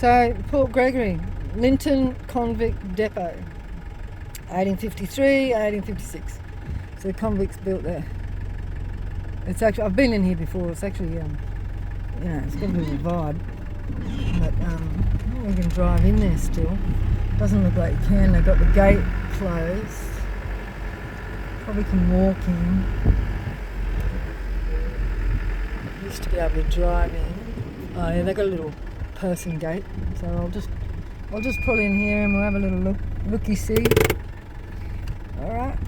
So, Port Gregory, Lynton Convict Depot, 1853, 1856. So the convicts built there. It's actually, I've been in here before. It's actually, it's got a bit of a vibe. But we can drive in there still. Doesn't look like you can. They've got the gate closed. Probably can walk in. Used to be able to drive in. Oh yeah, they've got a little person gate. So I'll just pull in here and we'll have a little looky-see. All right.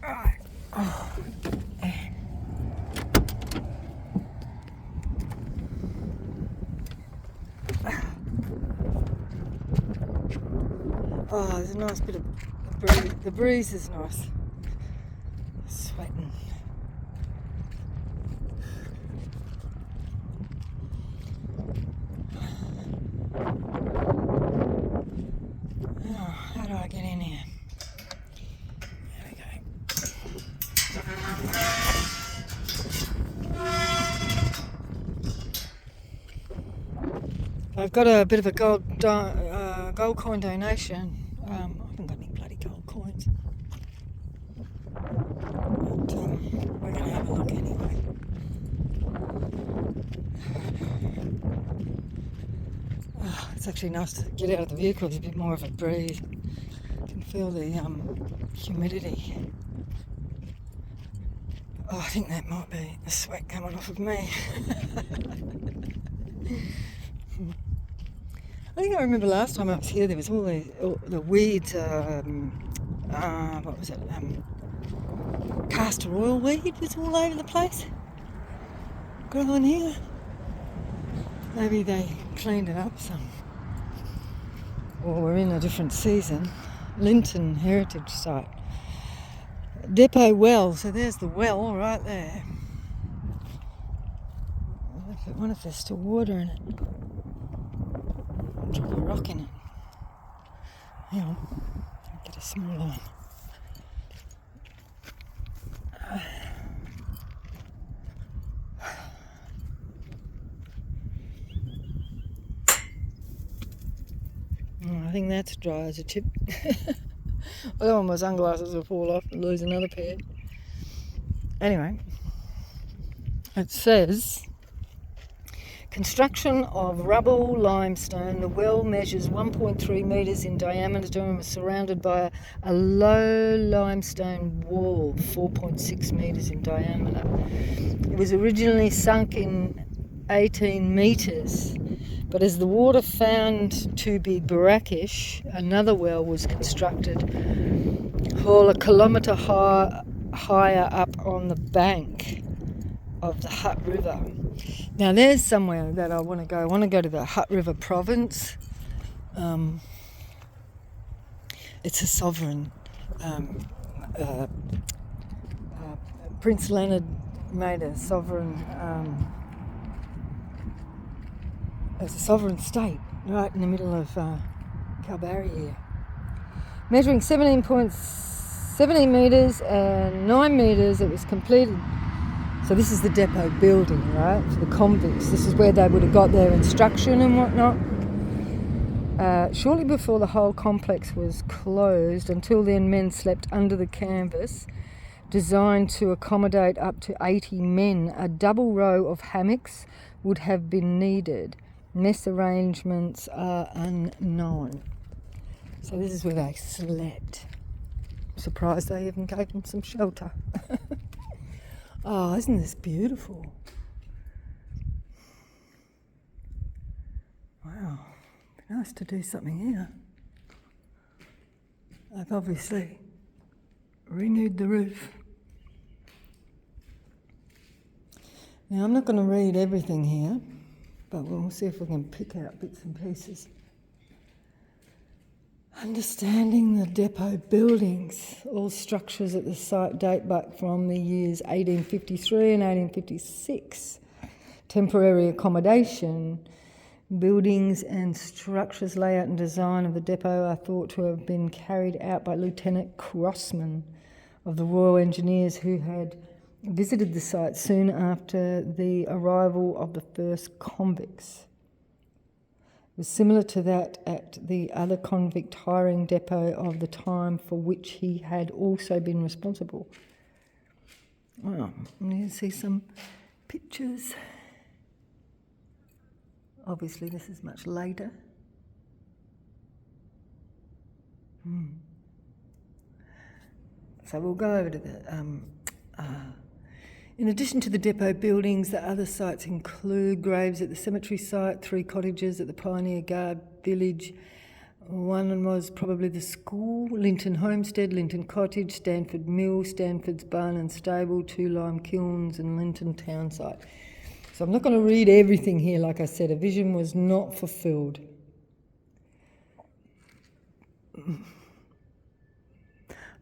All right. Oh. Oh, there's a nice bit of breeze. The breeze is nice. Sweating. Oh, how do I get in here? There we go. I've got a bit of a gold coin donation. I haven't got any bloody gold coins. But, we're going to have a look anyway. Oh, it's actually nice to get out of the vehicle. There's a bit more of a breeze. You can feel the humidity. Oh, I think that might be the sweat coming off of me. I think I remember last time I was here there was all the weeds, what was it, castor oil weed was all over the place growing here. Maybe they cleaned it up some. Or we're in a different season. Lynton Heritage Site. Depot well, so there's the well right there. I wonder if there's still water in it. Drop a rock in it. Hang on, I'll get a smaller one. I think that's dry as a chip. I don't want my sunglasses will fall off and lose another pair. Anyway, it says construction of rubble limestone. The well measures 1.3 metres in diameter and was surrounded by a low limestone wall 4.6 metres in diameter. It was originally sunk in 18 metres, but as the water found to be brackish, another well was constructed a kilometre higher up on the bank of the Hutt River. Now there's somewhere that I want to go. I want to go to the Hutt River province. It's a sovereign. Prince Leonard made a sovereign. It's a sovereign state right in the middle of Kalbarri here. Measuring 17 metres and 9 metres, it was completed. So this is the depot building, right, for the convicts. This is where they would have got their instruction and whatnot. Shortly before the whole complex was closed, until then men slept under the canvas, designed to accommodate up to 80 men. A double row of hammocks would have been needed. Mess arrangements are unknown. So this is where they slept. I'm surprised they even gave them some shelter. Oh, isn't this beautiful? Wow, it'd be nice to do something here. They've obviously renewed the roof. Now I'm not going to read everything here, but we'll see if we can pick out bits and pieces. Understanding the depot buildings. All structures at the site date back from the years 1853 and 1856. Temporary accommodation. Buildings and structures, layout and design of the depot are thought to have been carried out by Lieutenant Crossman of the Royal Engineers, who had visited the site soon after the arrival of the first convicts. It was similar to that at the other convict hiring depot of the time for which he had also been responsible. Well, you see some pictures. Obviously, this is much later. So we'll go over to the... in addition to the depot buildings, the other sites include graves at the cemetery site, 3 cottages at the Pioneer Guard village. One was probably the school, Lynton Homestead, Lynton Cottage, Stanford Mill, Stanford's Barn and Stable, 2 lime kilns and Lynton town site. So I'm not going to read everything here. Like I said, a vision was not fulfilled.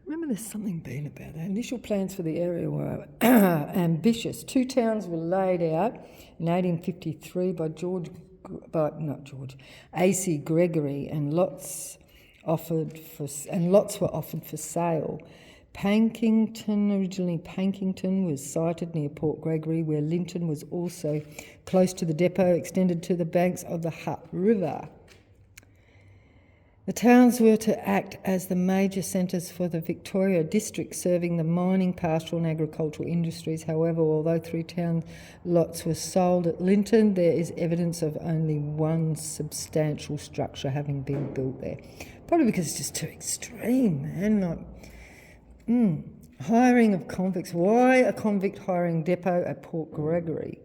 Remember, there's something been about that. Initial plans for the area were ambitious. 2 towns were laid out in 1853 by A.C. Gregory, and lots were offered for sale. Originally Pankington, was sited near Port Gregory, where Lynton was also close to the depot, extended to the banks of the Hutt River. The towns were to act as the major centres for the Victoria district, serving the mining, pastoral and agricultural industries. However, although 3 town lots were sold at Lynton, there is evidence of only one substantial structure having been built there. Probably because it's just too extreme, man. Hiring of convicts. Why a convict hiring depot at Port Gregory?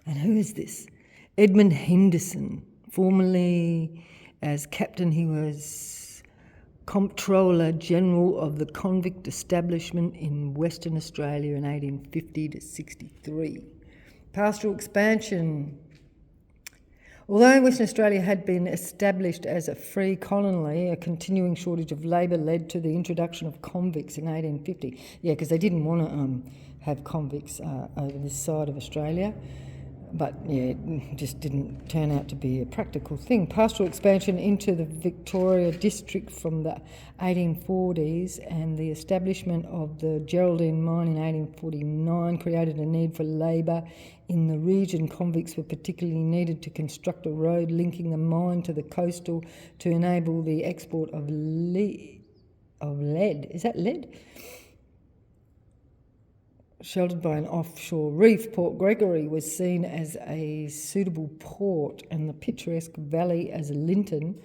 And who is this? Edmund Henderson, formerly... As captain, he was Comptroller General of the convict establishment in Western Australia in 1850 to 63. Pastoral expansion. Although Western Australia had been established as a free colony, a continuing shortage of labour led to the introduction of convicts in 1850. Yeah, because they didn't want to have convicts over this side of Australia. But yeah, it just didn't turn out to be a practical thing. Pastoral expansion into the Victoria district from the 1840s and the establishment of the Geraldine mine in 1849 created a need for labour in the region. Convicts were particularly needed to construct a road linking the mine to the coastal to enable the export of lead. Is that lead? Sheltered by an offshore reef, Port Gregory was seen as a suitable port, and the picturesque valley at Lynton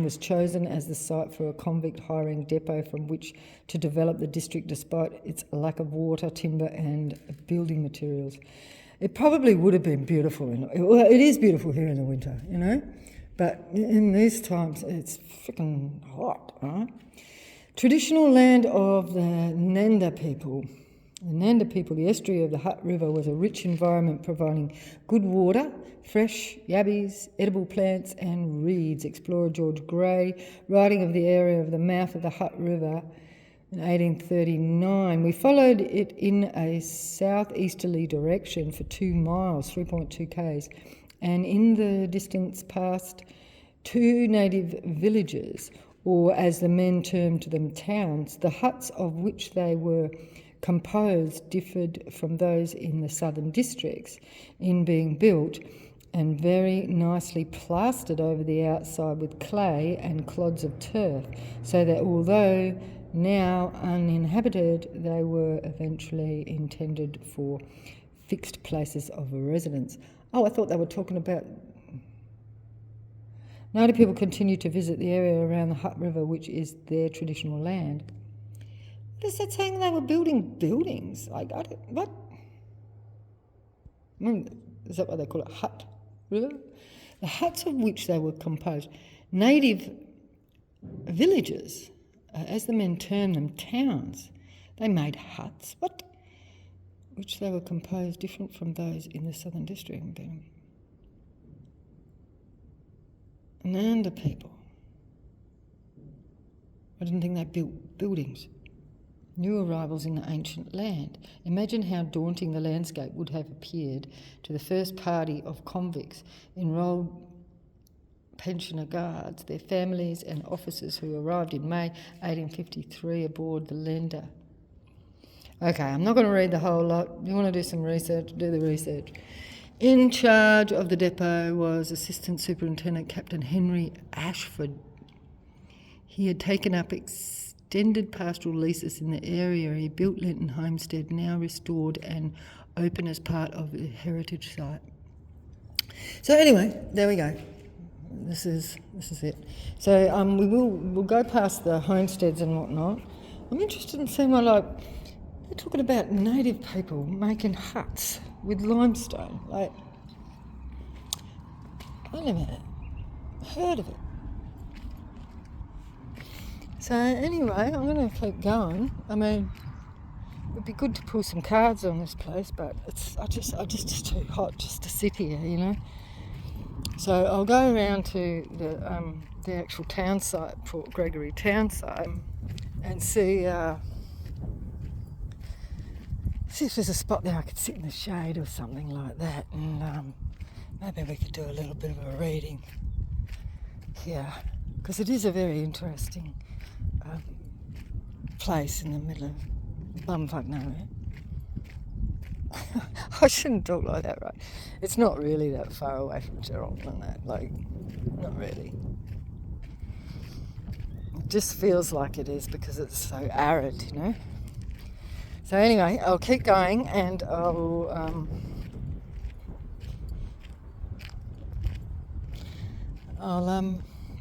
was chosen as the site for a convict hiring depot from which to develop the district despite its lack of water, timber and building materials. It probably would have been beautiful. It is beautiful here in the winter, but in these times it's freaking hot, right? Traditional land of the Nanda people. The Nanda people, the estuary of the Hutt River was a rich environment providing good water, fresh yabbies, edible plants and reeds. Explorer George Gray, writing of the area of the mouth of the Hutt River in 1839. We followed it in a southeasterly direction for 2 miles, 3.2 k's, and in the distance passed 2 native villages, or as the men termed them, towns. The huts of which they were composed differed from those in the southern districts in being built and very nicely plastered over the outside with clay and clods of turf, so that although now uninhabited, they were eventually intended for fixed places of residence. Oh, I thought they were talking about... Native people continue to visit the area around the Hutt River, which is their traditional land. Is that saying they were building buildings? What? Is that what they call it? Hutt River? The huts of which they were composed. Native villages, as the men term them, towns. They made huts. What? Which they were composed different from those in the southern district. Nanda people. I didn't think they built buildings. New arrivals in the ancient land. Imagine how daunting the landscape would have appeared to the first party of convicts, enrolled pensioner guards, their families and officers who arrived in May 1853 aboard the Lender. Okay, I'm not going to read the whole lot. You want to do some research? Do the research. In charge of the depot was Assistant Superintendent Captain Henry Ashford. He had taken up extended pastoral leases in the area. He built Lynton Homestead, now restored and open as part of the heritage site. So anyway, there we go. This is it. So we'll go past the homesteads and whatnot. I'm interested in seeing what, like, they're talking about native people making huts with limestone. Like, I never heard of it. So anyway, I'm going to keep going. I mean, it would be good to pull some cards on this place, but I just too hot just to sit here, you know. So I'll go around to the actual town site, Port Gregory town site, and see if there's a spot there I could sit in the shade or something like that, and maybe we could do a little bit of a reading here, because it is a very interesting place in the middle of bumfuck nowhere. I shouldn't talk like that, right? It's not really that far away from Geelong and that, like, not really. It just feels like it is because it's so arid, you know. So anyway, I'll keep going and I'll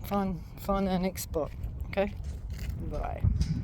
find our next spot. Okay, bye.